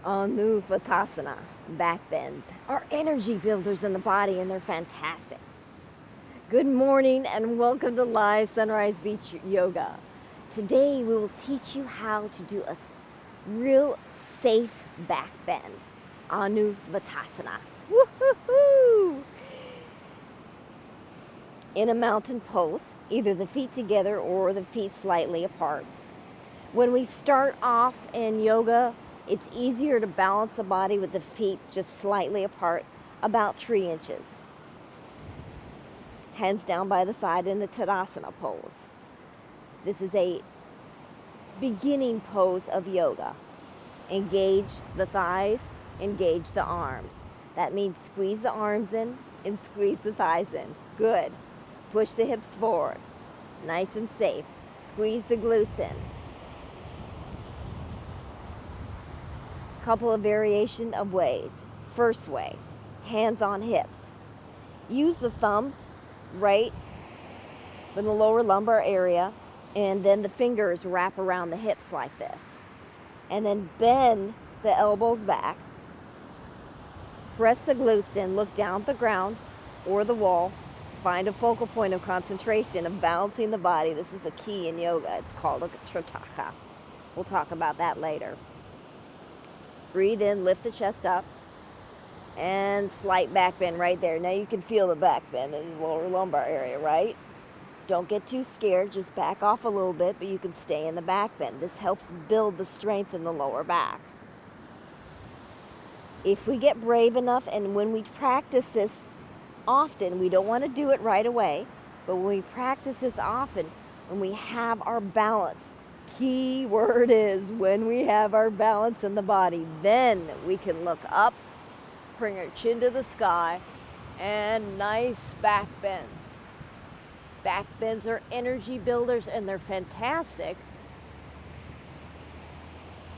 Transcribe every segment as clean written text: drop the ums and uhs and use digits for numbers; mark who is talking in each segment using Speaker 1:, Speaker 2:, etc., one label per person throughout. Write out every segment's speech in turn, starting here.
Speaker 1: Anuvittasana, backbends, are energy builders in the body, and they're fantastic. Good morning and welcome to Live Sunrise Beach Yoga. Today we will teach you how to do a real safe backbend, Anuvittasana. Woo-hoo-hoo! In a mountain pose, either the feet together or the feet slightly apart. When we start off in yoga, it's easier to balance the body with the feet just slightly apart, about 3 inches. Hands down by the side in the Tadasana pose. This is a beginning pose of yoga. Engage the thighs, engage the arms. That means squeeze the arms in and squeeze the thighs in. Good. Push the hips forward. Nice and safe. Squeeze the glutes in. Couple of variation of ways. First way, hands on hips. Use the thumbs right in the lower lumbar area, and then the fingers wrap around the hips like this. And then bend the elbows back. Press the glutes in, look down at the ground or the wall. Find a focal point of concentration of balancing the body. This is a key in yoga. It's called a tritaka. We'll talk about that later. Breathe in, lift the chest up, and slight back bend right there. Now you can feel the back bend in the lower lumbar area, right? Don't get too scared, just back off a little bit, but you can stay in the back bend. This helps build the strength in the lower back. If we get brave enough, and when we practice this often, we don't want to do it right away, but when we practice this often, when we have our balance, key word is when we have our balance in the body, then we can look up, bring our chin to the sky, and nice back bend. Back bends are energy builders, and they're fantastic.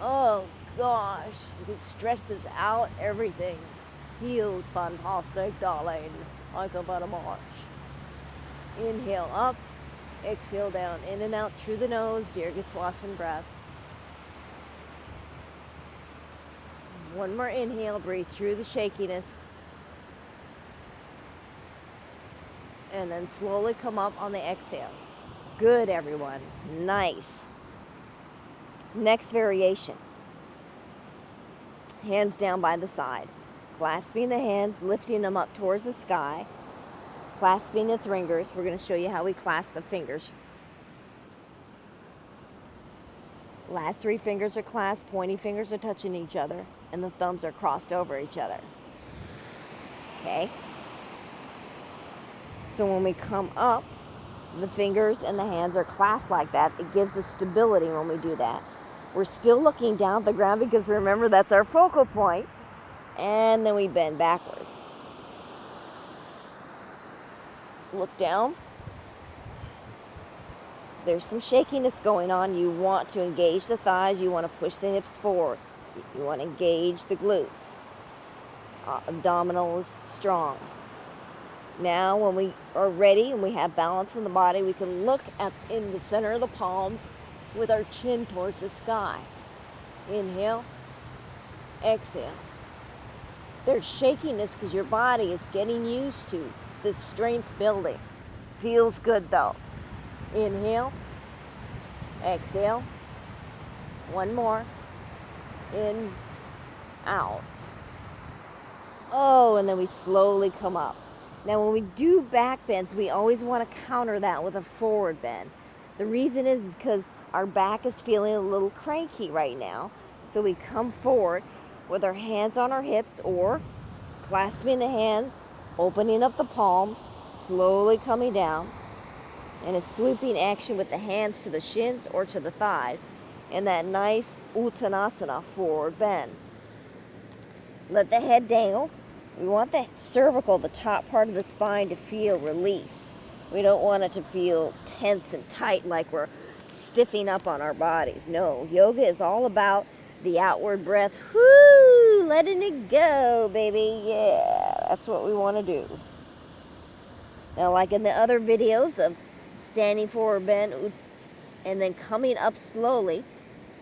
Speaker 1: Oh gosh, it stretches out everything. Feels fantastic, darling, like a buttermarch. Inhale up. Exhale down, in and out through the nose, Dirghaswasana breath. One more inhale, breathe through the shakiness. And then slowly come up on the exhale. Good, everyone. Nice. Next variation. Hands down by the side. Clasping the hands, lifting them up towards the sky. Clasping the fingers. We're going to show you how we clasp the fingers. Last 3 fingers are clasped, pointy fingers are touching each other, and the thumbs are crossed over each other. Okay? So when we come up, the fingers and the hands are clasped like that. It gives us stability when we do that. We're still looking down at the ground because remember, that's our focal point. And then we bend backwards. Look down. There's some shakiness going on. You want to engage the thighs. You want to push the hips forward. You want to engage the glutes. Abdominal is strong. Now when we are ready and we have balance in the body, we can look in the center of the palms with our chin towards the sky. Inhale. Exhale. There's shakiness because your body is getting used to the strength building. Feels good though. Inhale. Exhale. One more. In. Out. Oh, and then we slowly come up. Now when we do back bends, we always want to counter that with a forward bend. The reason is because our back is feeling a little cranky right now. So we come forward with our hands on our hips or clasping the hands, opening up the palms, slowly coming down, and a sweeping action with the hands to the shins or to the thighs, and that nice Uttanasana forward bend. Let the head dangle. We want the cervical, the top part of the spine, to feel release. We don't want it to feel tense and tight like we're stiffing up on our bodies. No, yoga is all about the outward breath. Whoo! Letting it go, baby. Yeah, that's what we want to do. Now, like in the other videos of standing forward bend and then coming up slowly,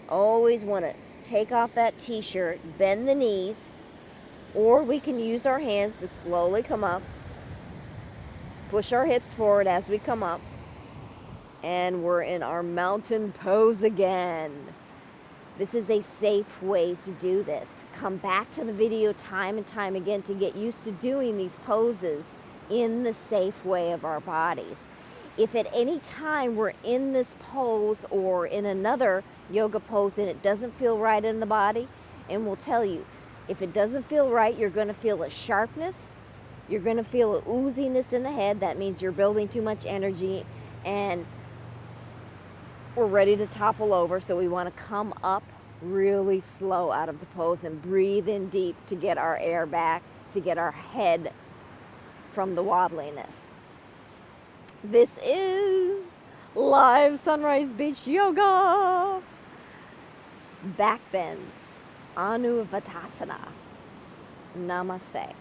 Speaker 1: always want to take off that t-shirt, bend the knees, or we can use our hands to slowly come up, push our hips forward as we come up, and we're in our mountain pose again. This is a safe way to do this. Come back to the video time and time again to get used to doing these poses in the safe way of our bodies. If at any time we're in this pose or in another yoga pose and it doesn't feel right in the body, and we'll tell you, if it doesn't feel right, you're going to feel a sharpness, you're going to feel a ooziness in the head. That means you're building too much energy and we're ready to topple over. So we want to come up really slow out of the pose and breathe in deep to get our air back, to get our head from the wobbliness. This is live Sunrise Beach Yoga. Backbends. Anuvittasana. Namaste.